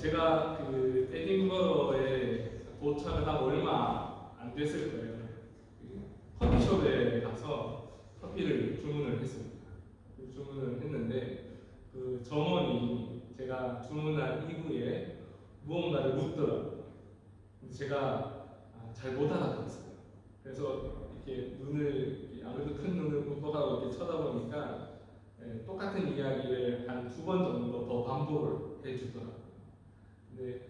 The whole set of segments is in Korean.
제가 그 에딘버러에 도착을 하고 얼마 안 됐을 거예요. 커피숍에 가서 커피를 주문을 했습니다. 주문을 했는데 그 점원이 제가 주문한 이후에 무언가를 묻더라고요. 근데 제가 잘 못 알아들었어요. 그래서 이렇게 눈을 아무래도 큰 눈을 깜빡하고 이렇게 쳐다보니까 똑같은 이야기를 한 2번 정도 더 반복을 해주더라고요. 근데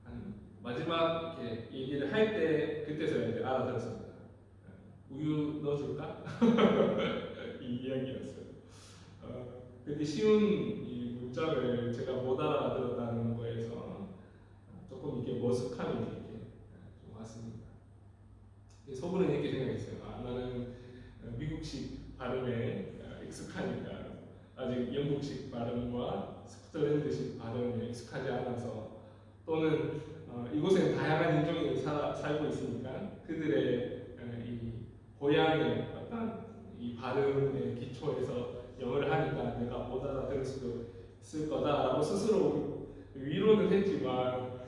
한 마지막 이렇게 얘기를 할 때 그때서야 이제 알아들었습니다. 우유 넣어줄까? 이 이야기였어요. 그렇게 쉬운 이 문장을 제가 못 알아들었다는 거에서 조금 이렇게 머쓱함이 이렇게 좀 왔습니다. 속으로는 이렇게 생각했어요. 나는 미국식 발음에 익숙하니까 아직 영국식 발음과 스코틀랜드식 발음에 익숙하지 않아서 또는 이곳에 다양한 인종이 살고 있으니까 그들의 이 고향의 어떤 이 발음의 기초에서 영어를 하니까 내가 못 알아들을 수도 있을 거다라고 스스로 위로는 했지만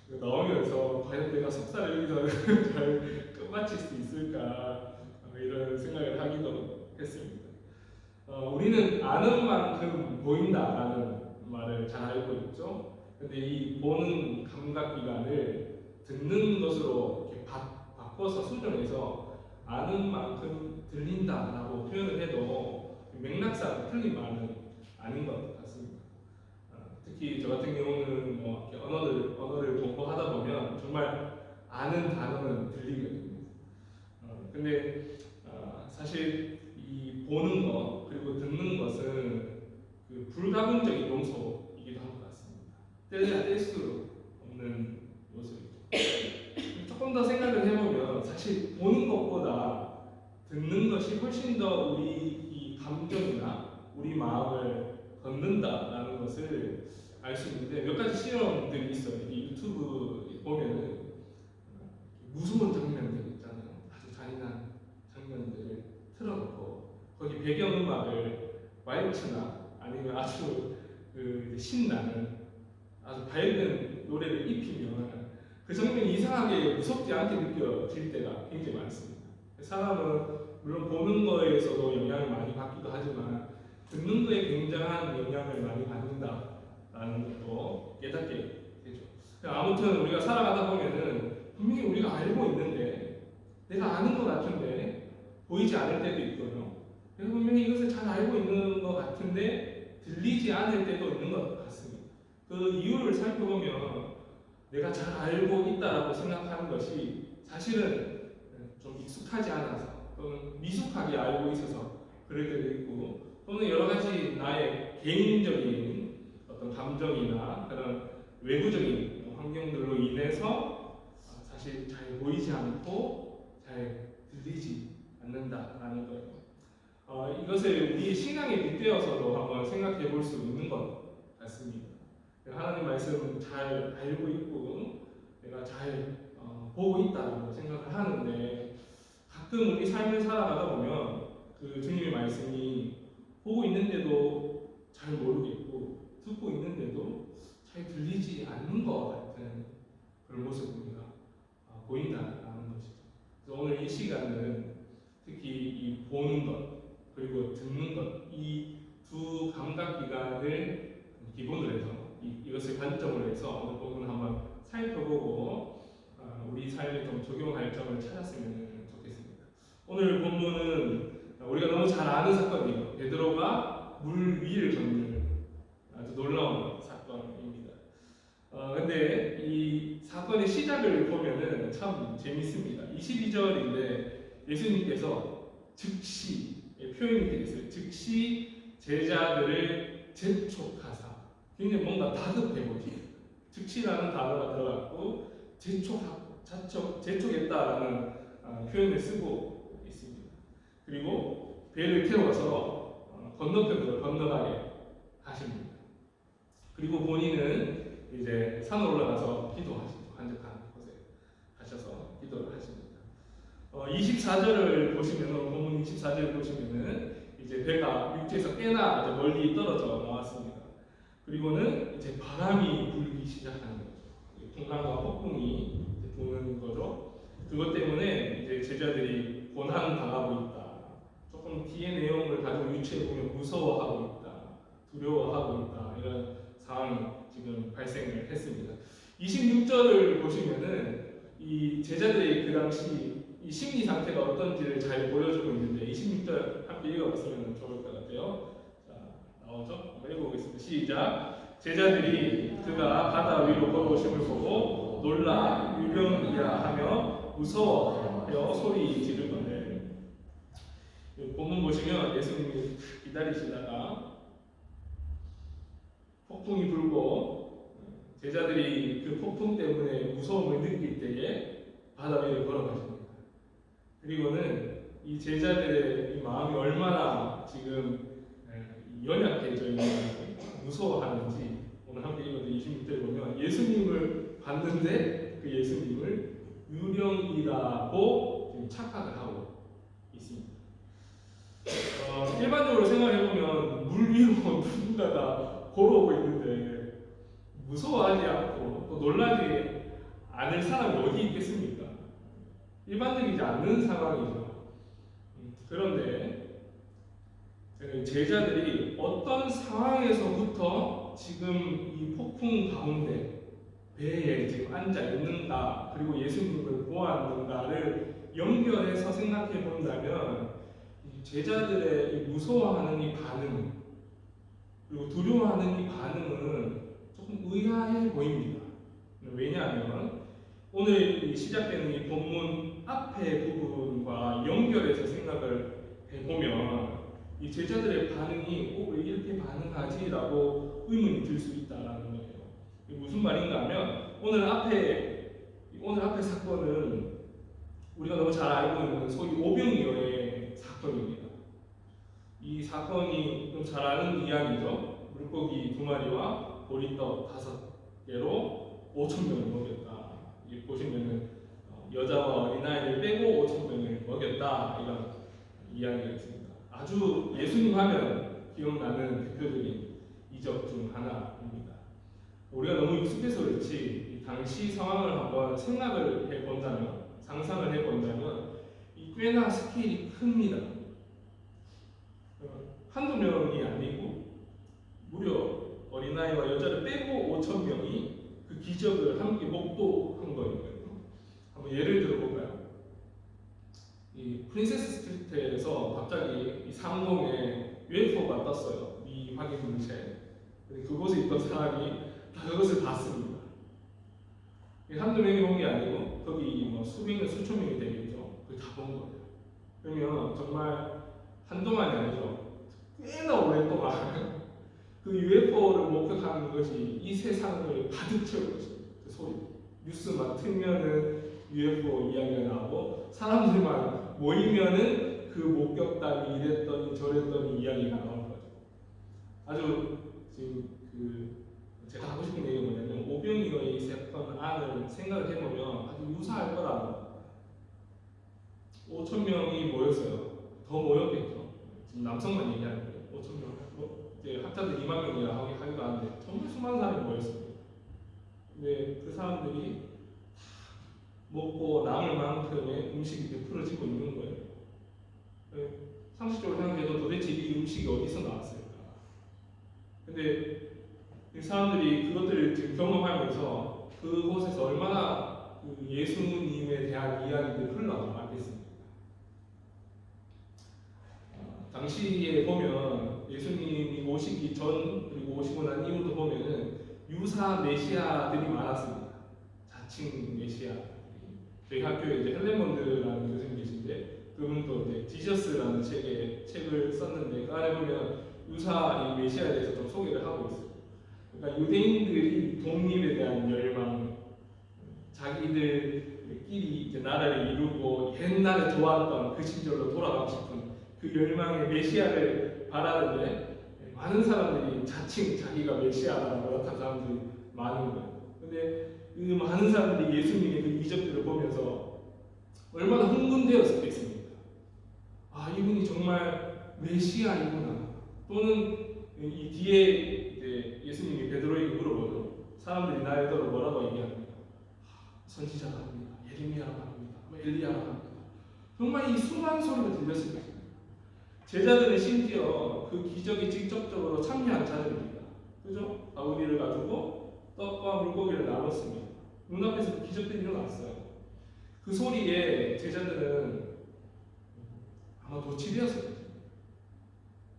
나오면서 과연 내가 석사를 여기서 잘 끝마칠 수 있을까 이런 생각을 하기도 했습니다. 우리는 아는 만큼 보인다라는 말을 잘 알고 있죠. 근데 이 보는 감각 기관을 듣는 것으로 이렇게 바꿔서 수정해서 아는 만큼 들린다라고 표현을 해도 맥락상 틀린 말은 아닌 것 같습니다. 특히 저 같은 경우는 뭐 언어를 공부하다 보면 정말 아는 단어는 들리거든요. 근데 사실 이 보는 것 그리고 듣는 것은 그 불가분적인 요소이기도 한 것 같습니다. 뗄래야 뗄 수 없는 요소이죠. 조금 더 생각을 해보면 사실 보는 것보다 듣는 것이 훨씬 더 우리 이 감정이나 우리 마음을 걷는다라는 것을 알 수 있는데 몇 가지 실험들이 있어요. 이 유튜브 보면은 무서운 장면들 있잖아요. 아주 잔인한 장면들을 틀어놓고 거기 배경음악을 왈츠나 아니면 아주 신나는 아주 밝은 노래를 입히면 그 장면이 이상하게 무섭지 않게 느껴질 때가 굉장히 많습니다. 사람은 물론 보는 거에서도 영향을 많이 받기도 하지만 듣는 거에 굉장한 영향을 많이 받는다라는 것도 깨닫게 되죠. 아무튼 우리가 살아가다 보면은 분명히 우리가 알고 있는데 내가 아는 것 같은데 보이지 않을 때도 있고요. 내가 분명히 이것을 잘 알고 있는 것 같은데 들리지 않을 때도 있는 것 같습니다. 그 이유를 살펴보면 내가 잘 알고 있다라고 생각하는 것이 사실은 좀 익숙하지 않아서 또는 미숙하게 알고 있어서 그럴 때도 있고 또는 여러 가지 나의 개인적인 어떤 감정이나 그런 외부적인 환경들로 인해서 사실 잘 보이지 않고 잘 들리지 않는다라는 거예요. 이것을 우리 신앙에 빗대어서도 한번 생각해 볼 수 있는 것 같습니다. 하나님 말씀 잘 알고 있고 내가 잘 보고 있다고 생각을 하는데 가끔 우리 삶을 살아가다 보면 그 주님의 말씀이 보고 있는데도 잘 모르겠고 듣고 있는데도 잘 들리지 않는 것 같은 그런 모습을 우리가 보인다는 것이죠. 그래서 오늘 이 시간은 특히 이 보는 것 그리고 듣는 것 이 두 감각 기관을 기본으로 해서 이것을 관점으로 해서 오늘 부분을 한번 살펴보고 우리 삶에 좀 적용할 점을 찾았으면 좋겠습니다. 오늘 본문은 우리가 너무 잘 아는 사건이에요. 베드로가 물 위를 걷는 아주 놀라운 사건입니다. 근데 이 사건의 시작을 보면은 참 재밌습니다. 22절인데 예수님께서 즉시 표현이 되어 있어요. 즉시 제자들을 재촉하사 굉장히 뭔가 다급해 보이죠. 즉시라는 단어가 들어갔고 재촉했다라는 표현을 쓰고 있습니다. 그리고 배를 태워서 건너편으로 건너가게 하십니다. 그리고 본인은 이제 산으로 올라가서 기도하시죠. 한적한 곳에 가셔서 기도를 하십니다. 24절을 보시면 본문 24절을 보시면은 이제 배가 육지에서 꽤나 멀리 떨어져 나왔습니다. 그리고는 이제 바람이 불기 시작하는 거죠. 풍랑과 폭풍이 부는 거죠. 그것 때문에 이제 제자들이 고난 당하고 있다. 조금 뒤의 내용을 가지고 유추해 보면 무서워하고 있다, 두려워하고 있다, 이런 상황이 지금 발생을 했습니다. 26절을 보시면은 이 제자들의 그 당시 이 심리 상태가 어떤지를 잘 보여주고 있는데 26절 함께 읽어봤으면 좋을 것 같아요. 자, 나오죠? 한번 읽어보겠습니다. 시작. 제자들이 그가 바다 위로 걸어오심을 보고 놀라 유령이라 하며 무서워하여 소리 지르거늘. 본문 보시면 예수님이 기다리시다가 폭풍이 불고 제자들이 그 폭풍 때문에 무서움을 느낄 때에 바다 위를 걸어가십니다. 그리고는 이 제자들의 이 마음이 얼마나 지금 연약해져 있는지, 무서워하는지 오늘 함께 읽어도 26절에 보면 예수님을 봤는데 그 예수님을 유령이라고 지금 착각을 하고 있습니다. 일반적으로 생각해보면 물 위로 누군가가 걸어오고 있는데 무서워하지 않고 또 놀라지 않을 사람이 어디 있겠습니까? 일반적이지 않는 상황이죠. 그런데 제자들이 어떤 상황에서부터 지금 이 폭풍 가운데 배에 지금 앉아 있는가, 그리고 예수님을 보았는가를 연결해서 생각해 본다면 제자들의 이 무서워하는 이 반응, 그리고 두려워하는 이 반응은 조금 의아해 보입니다. 왜냐하면 오늘 시작되는 이 본문 앞의 부분과 연결해서 생각을 해보면 이 제자들의 반응이 왜 이렇게 반응하지라고 의문이 들 수 있다는 거예요. 이게 무슨 말인가 하면 오늘 앞에 사건은 우리가 너무 잘 알고 있는 소위 오병이어의 사건입니다. 이 사건이 좀 잘 아는 이야기죠. 물고기 2마리와 보리떡 5개로 5,000명을 먹였다. 이 보시면은 여자와 어린아이를 빼고 5,000명을 먹였다, 이런 이야기가 있습니다. 아주 예수님 하면 기억나는 대표적인 이적 중 하나입니다. 우리가 너무 익숙해서 그렇지 이 당시 상황을 한번 생각을 해본다면, 상상을 해본다면 이 꽤나 스케일이 큽니다. 한두 명이 아니고 무려 어린아이와 여자를 빼고 5,000명이 그 기적을 함께 목도한 거예요. 한번 예를 들어볼까요? 이 프린세스 스트리트에서 갑자기 이 상공에 UFO가 떴어요. 미확인 물체. 그곳에 있던 사람이 다 그것을 봤습니다. 한두 명이 본 게 아니고 거기 뭐 수백 명, 수천 명이 되겠죠. 그걸 다 본 거예요. 그러면 정말 한동안이 아니죠. 꽤나 오랫동안 그 UFO를 목격하는 것이 이 세상을 가득 채우고 있습니다. 그 소리. 뉴스만 틀면은 UFO 이야기가 나오고 사람들만 모이면은 그 목격담이 이랬더니 저랬더니 이야기가 나오는 거죠. 아주 지금 제가 하고 싶은 얘기가 뭐냐면 오병이어의 사건 안을 생각을 해보면 아주 유사할 거라는 겁니다. 5,000명이 모였어요. 더 모였겠죠. 지금 남성만 얘기하는 거예요. 5,000명. 이제 학자들 2만 명이라 하기도 하는데 정말 수많은 사람이 모였습니다. 근데 그 사람들이 먹고 남을 만큼의 음식이 베풀어지고 있는 거예요. 상식적으로 생각해도 도대체 이 음식이 어디서 나왔을까? 근데 이 사람들이 그것들을 지금 경험하면서 그곳에서 얼마나 그 예수님에 대한 이야기들이 흘러나왔겠습니까? 당시에 보면 예수님이 오시기 전 그리고 오시고 난 이후도 보면은 유사 메시아들이 많았습니다. 자칭 메시아. 저희 학교에 이제 헬레몬드라는 교수님 계신데 그분도 이제 지저스라는 책을 썼는데 그 안에 보면 유사 이 메시아에 대해서 좀 소개를 하고 있어요. 그러니까 유대인들이 독립에 대한 열망, 자기들끼리 이제 나라를 이루고 옛날에 좋았던 그 시절로 돌아가고 싶은 그 열망의 메시아를 바라는데 많은 사람들이 자칭 자기가 메시아라고 나타난 사람들이 많은 거예요. 근데 그 많은 사람들이 예수님의 그 이적들을 보면서 얼마나 흥분되었겠습니까? 아, 이분이 정말 메시아이구나. 또는 이 뒤에 이제 때 예수님이 베드로에게 물어보죠. 사람들이 나에더러 뭐라고 얘기합니까? 선지자가 합니다. 예레미야라고 합니다. 엘리야라고 합니다. 정말 이 수많은 소리가 들렸을 것입니다. 제자들은 심지어 그 기적에 직접적으로 참여한 자들입니다. 그죠? 바구니를 가지고 떡과 물고기를 나눴습니다. 눈앞에서 그 기적들이 일어났어요. 그 소리에 제자들은 아마 도취되었을 거예요.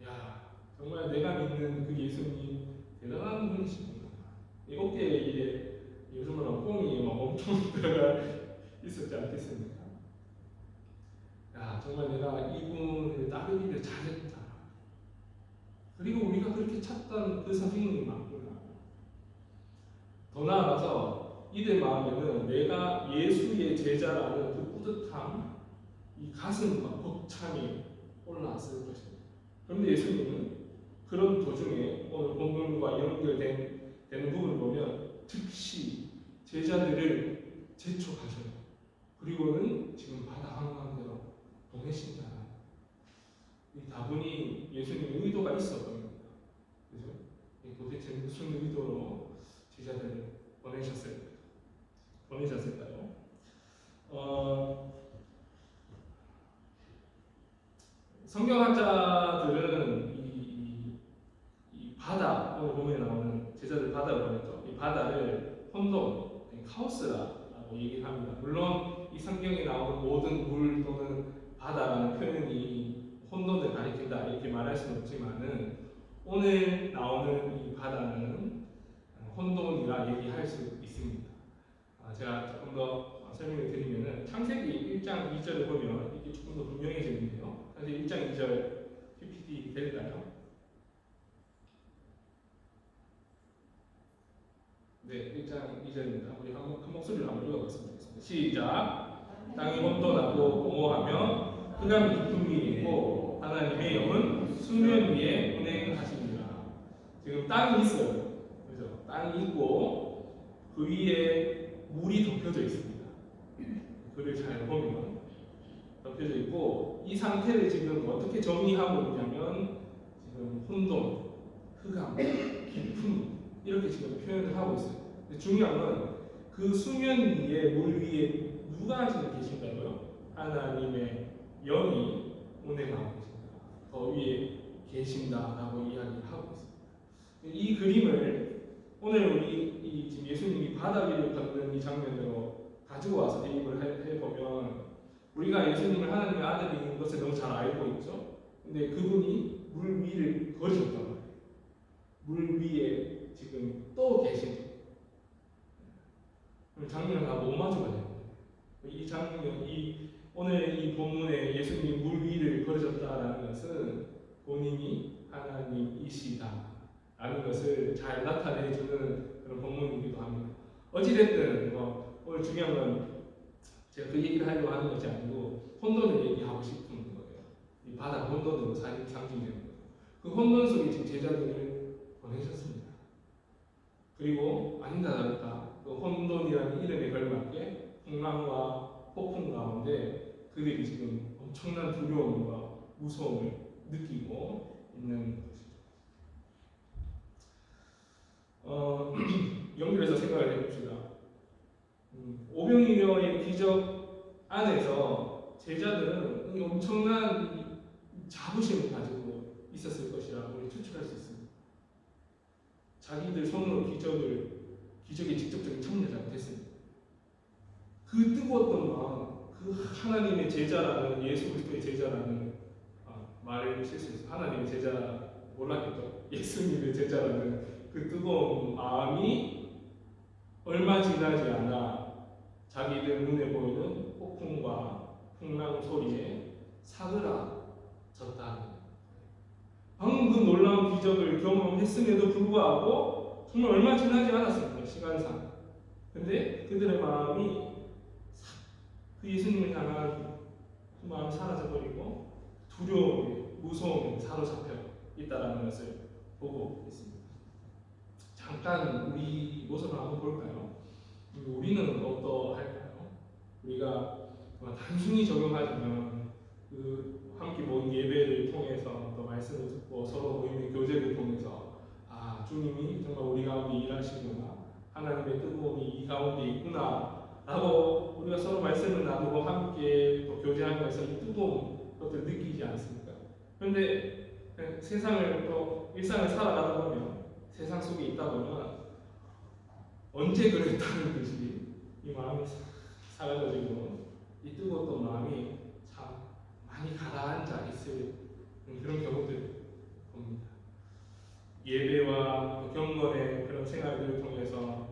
야, 정말 내가 믿는 그 예수님 대단한 분이시구나. 이 어깨에 이게 요즘은 뽕이 막 엄청 들어가 있었지 않겠습니까? 야, 정말 내가 이분을 따르기를 잘했다. 그리고 우리가 그렇게 찾던 그 선생님이 맞구나. 더 나아가서 이들 마음에는 내가 예수의 제자라는 그 뿌듯함, 이 가슴과 벅참이 올라왔을 것입니다. 그런데 예수님은 그런 도중에 오늘 본문과 연결되는 부분을 보면 즉시 제자들을 재촉하셔요. 그리고는 지금 바다 한가운데로 보내신다. 이 다분히 예수님의 의도가 있어 보입니다. 그죠? 도대체 무슨 의도로 제자들을 보내셨을까요? 성경학자들은 이 바다, 오늘 본문에 나오는 제자들 바다를 보냈죠. 이 바다를 혼돈, 카오스라고 얘기를 합니다. 물론 이 성경에 나오는 모든 물 또는 바다라는 표현이 혼돈을 가리킨다 이렇게 말할 수는 없지만은 오늘 나오는 이 바다는 혼돈이라 얘기할 수 있습니다. 제가 조금 더 설명을 드리면은 창세기 1장 2절을 보면 이게 조금 더 분명해지는데요. 사실 1장 2절 PPT 될까요? 네, 1장 2절입니다. 우리 큰 목소리로 한번 읽어보겠습니다. 시작. 땅이 혼돈하고 공허하며 흑암이 깊은 위에 있고 하나님의 영은 수면 위에 운행하십니다. 지금 땅이 있어요. 그죠? 땅이 있고 그 위에 물이 덮여져 있습니다. 글을 잘 보면 덮여져 있고 이 상태를 지금 어떻게 정의하고 있냐면 지금 혼돈, 흑암, 깊음 이렇게 지금 표현을 하고 있어요. 근데 중요한 건 그 수면 위에 물 위에 누가 지금 계신다고요? 하나님의 영이 운행하고 계신다. 더 위에 계신다라고 이야기를 하고 있습니다. 이 그림을 오늘 우리 지금 예수님이 바다 위를 걷는 이 장면으로 가지고 와서 대입을 해보면 우리가 예수님을 하나님의 아들인 것을 너무 잘 알고 있죠. 근데 그분이 물 위를 걸으셨단 말이에요. 물 위에 지금 떠 계신 거예요. 장면을 다 못 마주가요. 이 장면, 오늘 이 본문에 예수님이 물 위를 걸으셨다라는 것은 본인이 하나님이시다라는 것을 잘 나타내주는 그런 본문이기도 합니다. 어찌됐든 오늘 중요한 건 제가 그 얘기를 하려고 하는 것이 아니고 혼돈을 얘기하고 싶은 거예요. 이 바다 혼돈으로 상징되는 거예요. 그 혼돈 속에 지금 제자들을 보내셨습니다. 그리고 아닌가 다를까 그 혼돈이라는 이름에 걸맞게 풍랑과 폭풍 가운데 그들이 지금 엄청난 두려움과 무서움을 느끼고 있는 것이죠. 연결해서 생각을 해봅시다. 오병이어의 기적 안에서 제자들은 엄청난 자부심을 가지고 있었을 것이라고 우리 추측할 수 있습니다. 자기들 손으로 기적에 직접적인 참여자가 됐습니다. 그 뜨거웠던 마음, 그 하나님의 제자라는 예수 그리스도의 제자라는 말을 쓸 수 있어요. 하나님의 제자 몰랐겠죠. 예수님의 제자라는 그 뜨거운 마음이 얼마 지나지 않아 자기들 눈에 보이는 폭풍과 풍랑 소리에 사그라졌다. 방금 그 놀라운 기적을 경험했음에도 불구하고 정말 얼마 지나지 않았습니다. 시간상. 근데 그들의 마음이 그 예수님을 향한 그 마음이 사라져버리고 두려움에, 무서움에 사로잡혀 있다는 것을 보고 있습니다. 잠깐 우리 모습을 한번 볼까요? 우리는 어떠할까요? 우리가 단순히 적용하자면 그 함께 모인 예배를 통해서 또 말씀을 듣고 서로 모이는 교제를 통해서 주님이 하나님의 뜨거움이 이 가운데 있구나 라고 우리가 서로 말씀을 나누고 함께 또 교제하면서 이 뜨거운 것들을 느끼지 않습니까? 그런데 세상을 또 일상을 살아가다 보면 세상 속에 있다 보면 언제 그랬다는 듯이 이 마음이 사라져지고 이 뜨거웠던 마음이 참 많이 가라앉아 있을 그런 경우들 봅니다. 예배와 경건의 그런 생활들을 통해서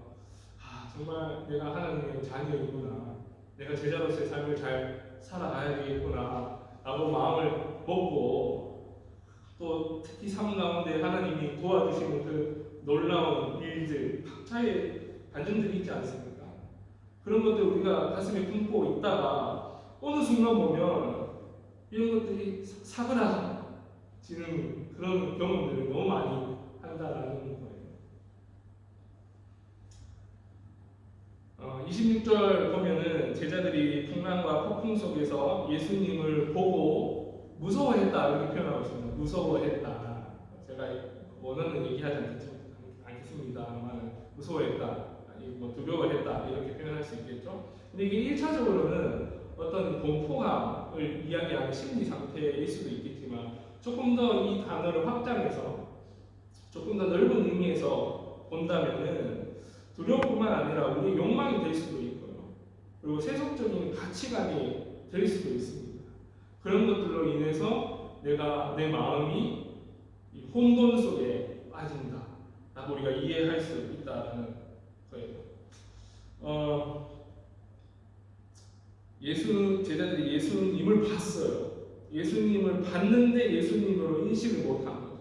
정말 내가 하나님의 자녀이구나, 내가 제자로서의 삶을 잘 살아가야 되겠구나 라고 마음을 먹고 또 특히 삶 가운데 하나님이 도와주시는 그 놀라운 일들, 각자의 반전들이 있지 않습니까? 그런 것들 우리가 가슴에 품고 있다가 어느 순간 보면 이런 것들이 사그라지는 그런 경험들을 너무 많이 한다라는 거예요. 26절 보면은 제자들이 풍랑과 폭풍 속에서 예수님을 보고 무서워했다 이렇게 표현하고 있습니다. 무서워했다. 제가 원어는 얘기하지 않겠습니다만 무서워했다, 뭐 두려워했다 이렇게 표현할 수 있겠죠. 근데 이게 1차적으로는 어떤 공포감을 이야기하는 심리 상태일 수도 있겠지만 조금 더 이 단어를 확장해서 조금 더 넓은 의미에서 본다면은 두려움뿐만 아니라 우리 욕망이 될 수도 있고요. 그리고 세속적인 가치관이 될 수도 있습니다. 그런 것들로 인해서 내 마음이 이 혼돈 속에 빠진다 라고 우리가 이해할 수 있다는 거예요. 제자들이 예수님을 봤어요. 예수님을 봤는데 예수님으로 인식을 못한 거죠.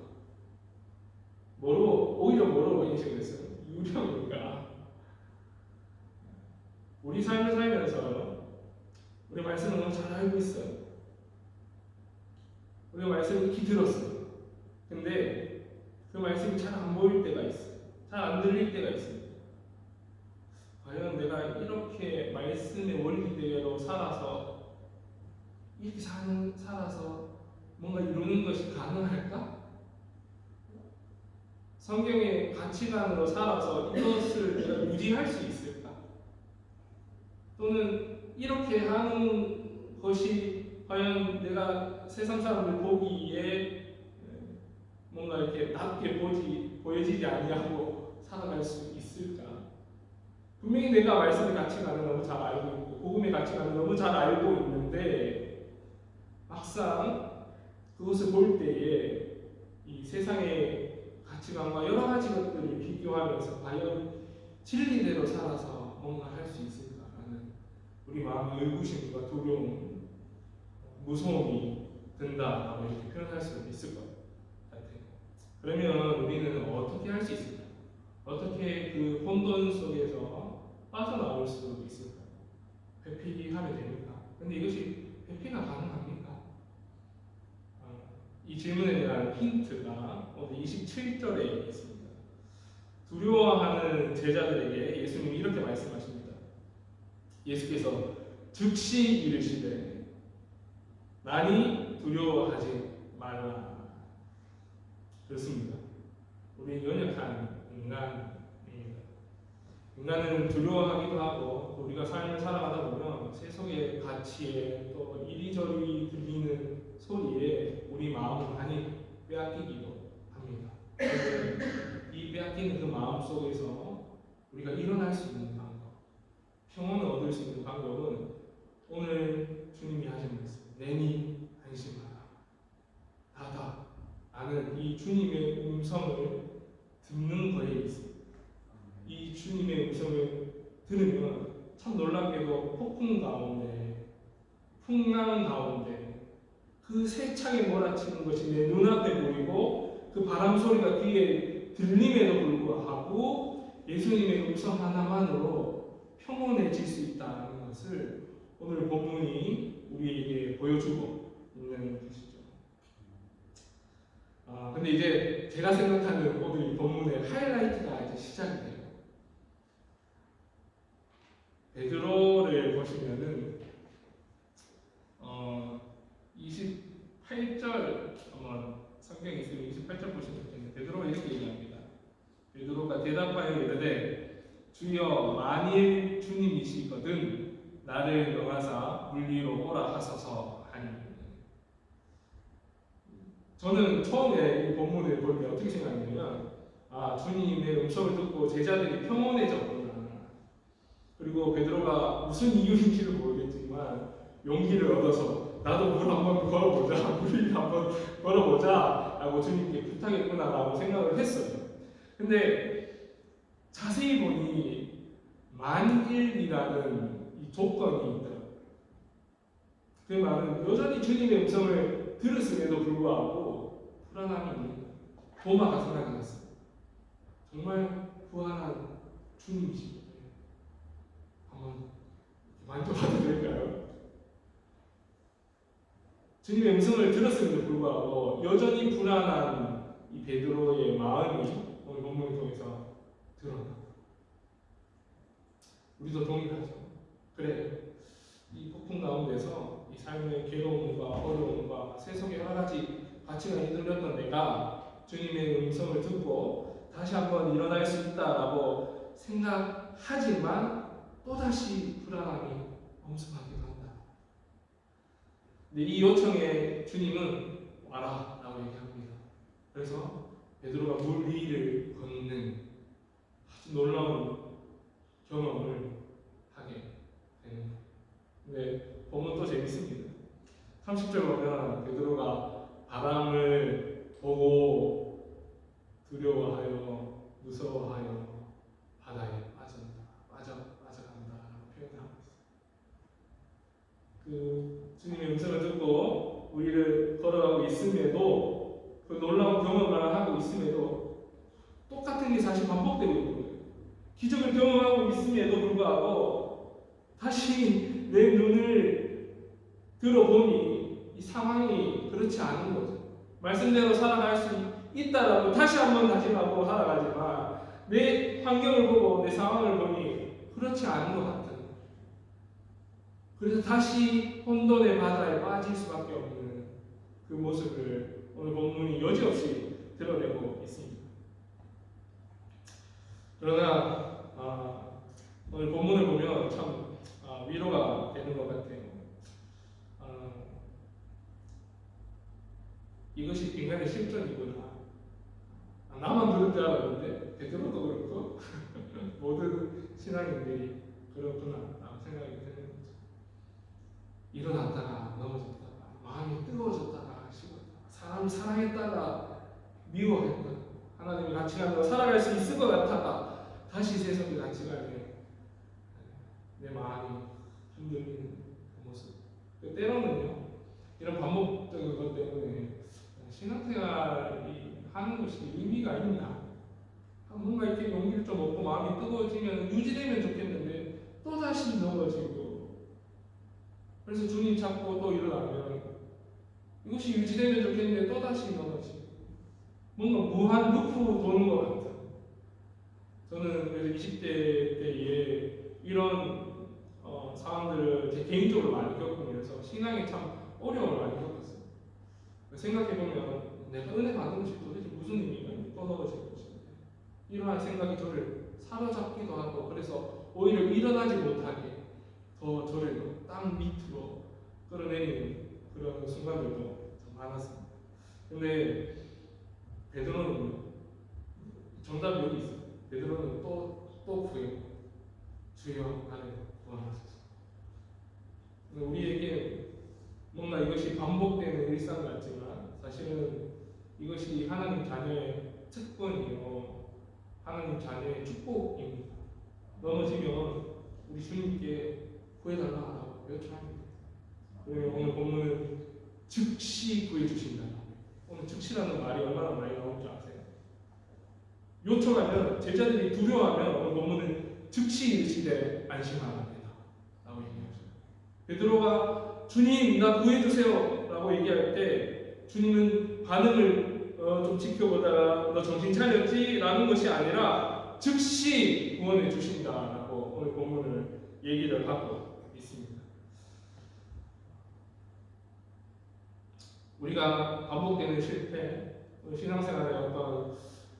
오히려 뭐로 인식을 했어요? 유령인가? 우리 삶을 살면서 우리 말씀을 너무 잘 알고 있어요. 우리가 말씀을 익히 들었어요. 근데 그 말씀이 잘 안 보일 때가 있어요. 잘 안 들릴 때가 있습니다. 과연 내가 이렇게 말씀의 원리대로 살아서 이렇게 살아서 뭔가 이루는 것이 가능할까? 성경의 가치관으로 살아서 이것을 내가 유지할 수 있을까? 또는 이렇게 하는 것이 과연 내가 세상 사람들 보기에 뭔가 이렇게 낮게 보여지지 아니하고 살아갈 수 있을까? 분명히 내가 말씀의 가치관을 너무 잘 알고 있고 복음의 가치관을 너무 잘 알고 있는데 막상 그것을 볼 때에 이 세상의 가치관과 여러 가지 것들을 비교하면서 과연 진리대로 살아서 뭔가 할 수 있을까라는 우리 마음의 의구심과 두려움, 무서움이 든다라고 이렇게 표현할 수 있을 것 같아요. 그러면 우리는 어떻게 할 수 있을까? 어떻게 그 혼돈 속에서 빠져나올 수 있을까? 회피하면 됩니까? 근데 이것이 회피가 가능합니까? 이 질문에 대한 힌트가 오늘 27절에 있습니다. 두려워하는 제자들에게 예수님이 이렇게 말씀하십니다. 예수께서 즉시 이르시되 많이 두려워하지 말라. 그렇습니다. 우리 연약한 인간입니다. 인간은 두려워하기도 하고 우리가 삶을 살아가다 보면 세속의 가치에 또 이리저리 들리는 소리에 우리 마음을 많이 빼앗기기도 합니다. 이 빼앗기는 그 마음 속에서 우리가 일어날 수 있는 방법, 평온을 얻을 수 있는 방법은 오늘 주님이 하신 말씀, 내니 안심하라. 나다. 나는 이 주님의 음성을 듣는 거에 있습니다. 이 주님의 음성을 들으면 참 놀랍게도 폭풍 가운데, 풍랑 가운데 그 세차게 몰아치는 것이 내 눈앞에 보이고 그 바람 소리가 귀에 들림에도 불구하고 예수님의 음성 하나만으로 평온해질 수 있다는 것을 오늘 본문이 우리에게 보여주고 있는 것이죠. 근데 이제 제가 생각하는 오늘 이 본문의 하이라이트가 이제 시작이 돼요. 베드로를 보시면은 28절 한번 성경에 있으면 28절 보시면 되겠는데 베드로가 이렇게 얘기합니다. 베드로가 대답하여 이르되 주여 만일 주님이시거든 나를 명하사 물 위로 오라 하소서 하니. 저는 처음에 이 본문을 볼 때 어떻게 생각했냐면 주님의 음성을 듣고 제자들이 평온해졌구나. 그리고 베드로가 무슨 이유인지를 모르겠지만 용기를 얻어서 나도 물 한번 걸어보자, 물 위를 한번 걸어보자 라고 주님께 부탁했구나 라고 생각을 했어요. 근데 자세히 보니 만일이라는 이 조건이 있더라고요. 그 말은 여전히 주님의 음성을 들었음에도 불구하고 불안함이 있는 거예요. 도마가 생각이 났어요. 정말 부활한 주님이시거든요. 한번 만져봐도 될까요? 주님의 음성을 들었음에도 불구하고 여전히 불안한 이 베드로의 마음이 오늘 본문을 통해서 드러나. 우리도 동일하죠. 그래, 이 폭풍 가운데서 이 삶의 괴로움과 어려움과 세속의 여러 가지 가치가 흔들렸던 내가 주님의 음성을 듣고 다시 한번 일어날 수 있다라고 생각하지만 또다시 불안함이 엄습하기도 한다. 근데 이 요청에 주님은 와라 라고 얘기합니다. 그래서 베드로가 물 위를 걷는 아주 놀라운 경험을 하게 되는 거예요. 근데 본문 또 재밌습니다. 30절 보면 베드로가 바람을 보고 두려워하여 무서워하여 바다에 빠져간다라고 표현하고 있어요. 그 주님의 음성을 듣고 우리를 걸어가고 있음에도 그 놀라운 경험을 하고 있음에도 똑같은 게 다시 반복되고 있는 거예요. 기적을 경험하고 있음에도 불구하고 다시 내 눈을 들어보니 이 상황이 그렇지 않은 거죠. 말씀대로 살아갈 수 있다라고 다시 한번 다짐하고 살아가지만 내 환경을 보고 내 상황을 보니 그렇지 않은 것 같은. 그래서 다시 혼돈의 바다에 빠질 수밖에 없는 그 모습을 오늘 본문이 여지없이 드러내고 있습니다. 그러나 오늘 본문을 보면 참 위로가 되는 것 같아요. 이것이 인간의 실존이구나. 나만 그럴 줄 알았는데 베드로도 그렇고 모든 신앙인들이 그렇구나 라고 생각이 드는 거죠. 일어났다가 넘어졌다가 마음이 뜨거워졌다가 식었다가 사람 사랑했다가 미워했다가 하나님의 가치관으로 살아갈 수 있을 것 같다가 다시 세상의 가치관에 내 마음이 흔들리는 그 모습. 때로는요 이런 반복적인 것 때문에 신앙생활이 하는 것이 의미가 있나? 뭔가 이렇게 용기를 좀 얻고 마음이 뜨거워지면 유지되면 좋겠는데 또 다시 넘어지고, 그래서 주님 찾고 또 일어나면 이것이 유지되면 좋겠는데 또 다시 넘어지고, 뭔가 무한 루프 도는 것 같아요. 저는 그래서 20대 때에 이런 상황들을 제 개인적으로 많이 겪으면서 신앙에 참 어려움을 많이 겪었어요. 생각해보면 내가 은혜 받은 것이 도대체 무슨 의미가 있는지 또 넘어질 것인데, 이러한 생각이 저를 사로잡기도 하고, 그래서 오히려 일어나지 못하게 더 저를 땅 밑으로 끌어내리는 그런 순간들도 참 많았습니다. 근데 베드로는 정답이 여기 있어요. 베드로는 또 구해요. 주여 나를 구원하소서. 우리에게 뭔가 이것이 반복되는 일상 같지만 사실은 이것이 하나님 자녀의 특권이요, 하나님 자녀의 축복입니다. 넘어지면 우리 주님께 구해달라고 요청합니다. 그러면 오늘 본문은 즉시 구해주신다. 오늘 즉시라는 말이 얼마나 많이 나올 줄 아세요? 요청하면, 제자들이 두려워하면 오늘 본문은 즉시 이르시되 안심하라 라고 얘기하죠. 베드로가 주님 나 구해주세요 라고 얘기할 때 주님은 반응을 좀 지켜보다가 너 정신 차렸지? 라는 것이 아니라 즉시 구원해 주신다라고 오늘 본문을 얘기를 하고 있습니다. 우리가 반복되는 실패, 신앙생활의 어떤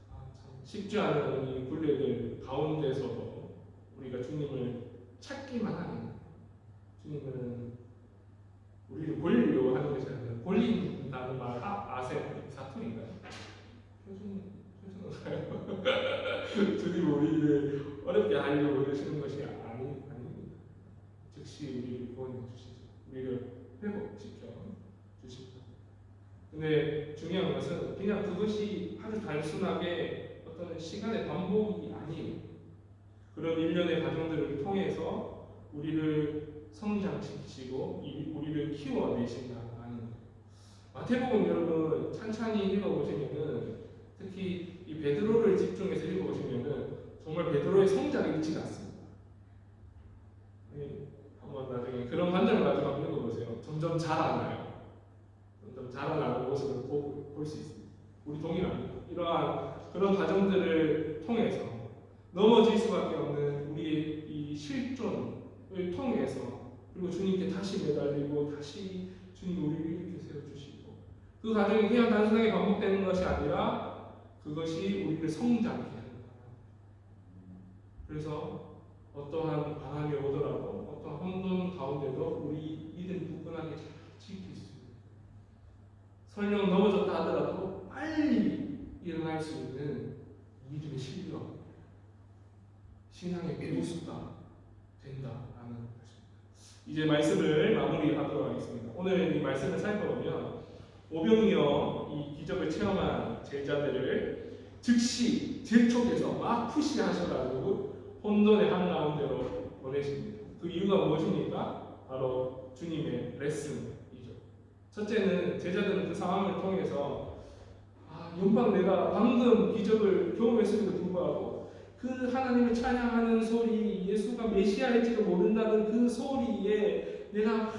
참 쉽지 않은 이 굴레들 가운데서도 우리가 주님을 찾기만 하는, 주님은 우리를 보려고 하는 것이 아니라 볼린다는 말 아세요? 사투리인가요? 표준어가요? 주님 우리를 어렵게 하려고 그러시는 것이 아닙니다. 즉시 우리를 구원해 주시죠. 우리를 회복시켜 주십니다. 근데 중요한 것은 그냥 그것이 아주 단순하게 어떤 시간의 반복이 아니에요. 그런 일련의 과정들을 통해서 우리를 성장시키시고 우리를 키워내신다는 거예요. 마태복음 여러분 찬찬히 읽어보시면은 특히 이 베드로를 집중해서 읽어보시면은 정말 베드로의 성장이 있지 않습니다. 한번 나중에 그런 관점을 가지고 한번 읽어보세요. 점점 자라나요. 점점 자라나는 모습을 볼 수 있습니다. 우리 동일합니다. 이러한 그런 과정들을 통해서 넘어질 수밖에 없는 우리의 이 실존을 통해서 그리고 주님께 다시 매달리고 다시 주님 우리를 이렇게 세워주시고 그 과정이 그냥 단순하게 반복되는 것이 아니라 그것이 우리를 성장케 합니다. 그래서 어떠한 바람이 오더라도 어떠한 혼돈 가운데도 우리 믿음 굳건하게 지킬 수 있는 설령 넘어졌다 하더라도 빨리 일어날 수 있는 믿음의 실력 신앙의 배우수가 된다라는 것입니다. 이제 말씀을 마무리하도록 하겠습니다. 오늘 이 말씀을 살펴보면 오병이어 이 기적을 체험한 제자들을 즉시 재촉해서 막 푸시하셔가지고 혼돈의 한가운데로 보내십니다. 그 이유가 무엇입니까? 바로 주님의 레슨이죠. 첫째는 제자들은 그 상황을 통해서 영광 내가 방금 기적을 경험했음에도 불구하고 그 하나님을 찬양하는 소리, 예수가 메시아일지도 모른다는 그 소리에 내가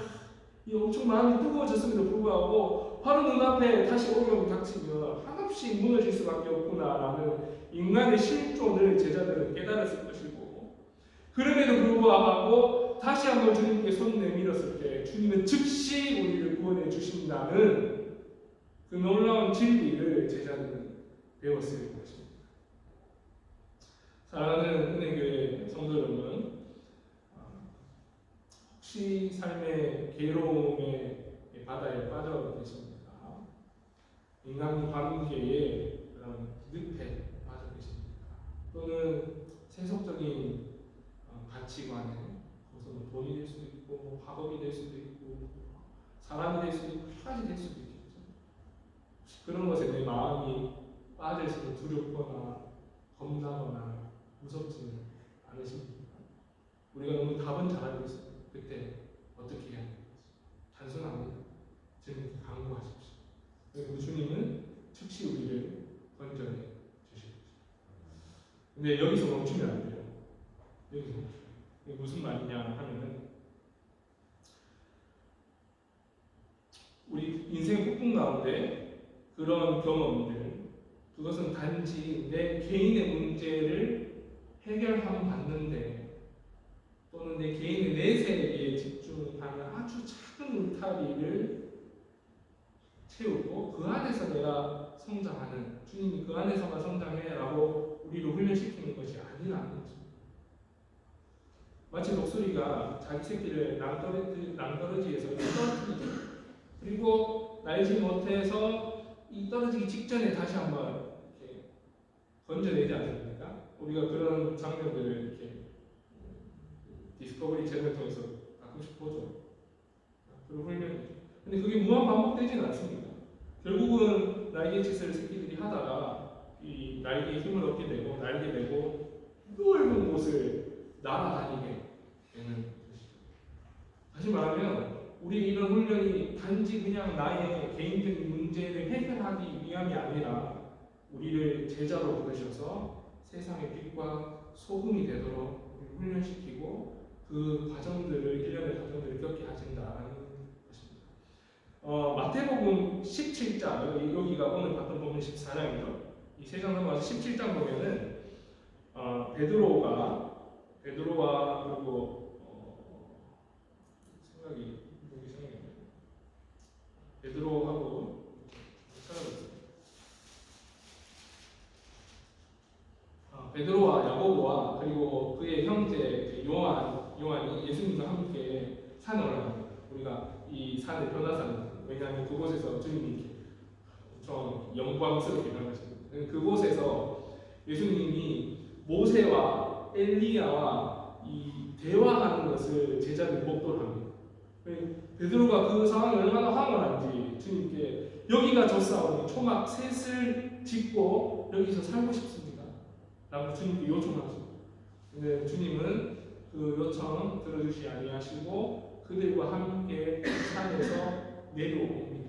엄청 마음이 뜨거워졌음에도 불구하고 바로 눈앞에 다시 어려움이 닥치면 한없이 무너질 수밖에 없구나라는 인간의 실존을 제자들은 깨달았을 것이고 그럼에도 불구하고 다시 한번 주님께 손 내밀었을 때 주님은 즉시 우리를 구원해 주신다는 그 놀라운 진리를 제자들은 배웠을 것입니다. 사랑하는 은혜교회 성도 여러분, 혹시 삶의 괴로움의 바다에 빠져 계십니까? 인간관계의 그런 늪에 빠져 계십니까? 또는 세속적인 가치관에 우선 돈이 될 수도 있고 학업이 될 수도 있고 사람이 될 수도 있고 여러 가지 될 수도 있겠죠. 그런 것에 내 마음이 빠져 있어서 두렵거나 겁나거나 무섭지는 않으십니까? 우리가 너무 답은 잘 알고 있습니다. 그때 어떻게 해야 되는지 단순합니다. 주님께 간구하십시오. 그리고 주님은 즉시 우리를 건져내 주십시오. 근데 여기서 멈추면 안 돼요. 여기서 멈추면. 이게 무슨 말이냐 하면은 우리 인생 폭풍 가운데 그런 경험들 그것은 단지 내 개인의 문제를 해결함 받는데 또는 내 개인의 내세에 집중하는 아주 작은 울타리를 채우고 그 안에서 내가 성장하는 주님이 그 안에서만 성장해라고 우리를 훈련시키는 것이 아니라는 거죠. 마치 독수리가 자기 새끼를 낭떠러지에서 떨어뜨리죠. 그리고 날지 못해서 이 떨어지기 직전에 다시 한번 이렇게 건져내지 않습니까? 우리가 그런 장면들을 이렇게 디스커버리 채널을 통해서 가끔씩 보죠. 그리고 훈련이죠. 근데 그게 무한 반복되지는 않습니다. 결국은 날개짓을 새끼들이 하다가 이 날개에 힘을 얻게 되고 날게 되고 넓은 곳을 날아다니게 되는 것이죠. 다시 말하면 우리 이런 훈련이 단지 그냥 나의 개인적인 문제를 해결하기 위함이 아니라 우리를 제자로 부르셔서 세상의 빛과 소금이 되도록 우리를 훈련시키고 그 과정들을 일련의 과정들을 겪게 하신다는 것입니다. 마태복음 17장 여기가 오늘 봤던 부분 14장이죠. 이 세 장 넘어가서 17장 보면은 베드로와 그리고 생각이 베드로하고 찾아보겠습니다. 베드로와 야고보와 그리고 그의 형제 요한이 예수님과 함께 산에 올라갑니다. 우리가 이 산을 변화산, 왜냐하면 그곳에서 주님이 엄청 영광스럽게 변하십니다. 그곳에서 예수님이 모세와 엘리야와 이 대화하는 것을 제자들이 목도를 합니다. 베드로가 그 상황이 얼마나 황홀한지 주님께 여기가 졌사오니 초막 셋을 짓고 여기서 살고 싶습니다 라고 주님께 요청하십니다. 근데 주님은 그 요청 들어주시 아니하시고 그들과 함께 산에서 내려옵니다.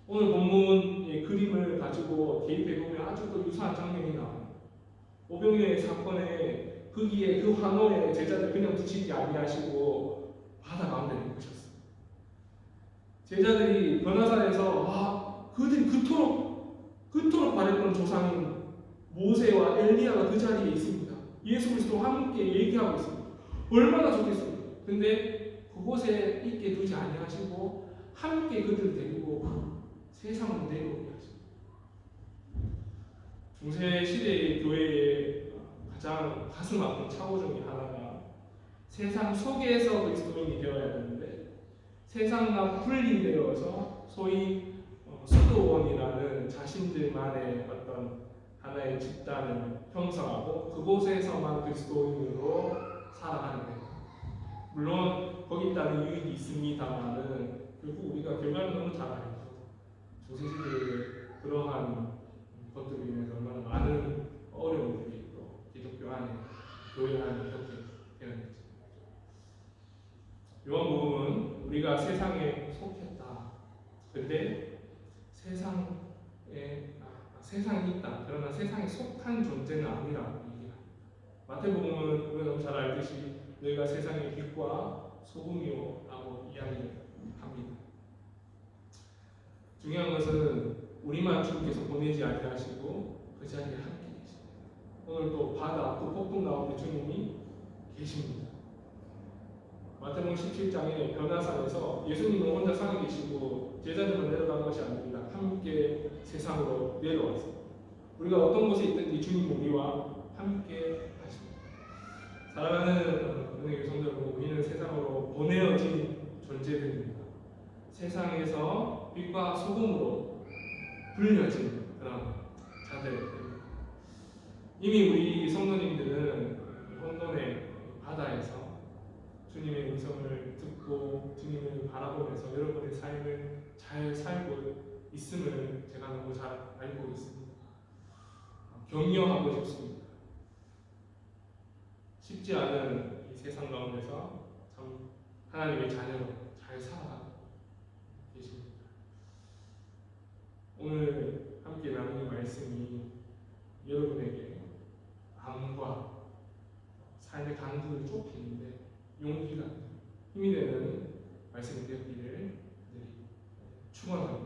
오늘 본문의 그림을 가지고 대입해 보면 아주 또 유사한 장면이 나와요. 오병이어의 사건에 거기에 그 환호에 제자들 그냥 두시지 아니하시고 바다 가운데 내리셨어요. 제자들이 변화산에서 그들이 그토록 바랬던 조상인 모세와 엘리야가 그 자리에 있습니다. 예수 그리스도와 함께 얘기하고 있습니다. 얼마나 좋겠습니까? 근데 그곳에 있게 두지 아니하시고 함께 그들을 데리고 세상으로 내려오게 하십니다. 중세 시대의 교회의 가장 가슴 아픈 착오 중에 하나가 세상 속에서 그리스도인이 되어야 되는데 세상과 분리되어서 소위 수도원이라는 자신들만의 어떤 하나의 집단을 형성하고 그곳에서만 그리스도인으로 살아가는 거예요. 물론 거기 따른 유익이 있습니다만은 결국 우리가 결과는 너무 잘 알죠. 중세시대의 그러한 것들로 인해서 얼마나 많은 어려움들이 또 기독교 안에 교회 안에 겪게 되었는지. 요한복음은 우리가 세상에 속했다. 근데 세상이 있다. 그러나 세상에 속한 존재는 아니라고 얘기합니다. 마태복음은 우리가 너무 잘 알듯이 너희가 세상의 빛과 소금이요라고 이야기합니다. 중요한 것은 우리만 주님께서 보내지 아니하시고 그 자리에 함께 계십니다. 오늘 또 바다, 그 폭풍 가운데 주님이 계십니다. 마태복음 17장에 변화산에서 예수님은 혼자 산에 계시고 제자들은 내려간 것이 아닙니다. 함께 세상으로 내려왔습니다. 우리가 어떤 곳에 있든지 주님 우리와 함께 하십니다. 사랑하는 은혜의 성도 여러분, 우리는 세상으로 보내어진 존재들입니다. 세상에서 빛과 소금으로 불려진 그런 자들입니다. 이미 우리 성도님들은 혼돈의 바다에서 주님의 음성을 듣고 주님을 바라보면서 여러분의 삶을 잘 살고 있음을 제가 너무 잘 알고 있습니다. 격려하고 싶습니다. 쉽지 않은 이 세상 가운데서 참 하나님의 자녀로 잘 살아가고 계십니다. 오늘 함께 나누는 말씀이 여러분에게 암과 삶의 간구를 좁히는데 용기가 힘이 되는 말씀이 되었기를 축원합니다.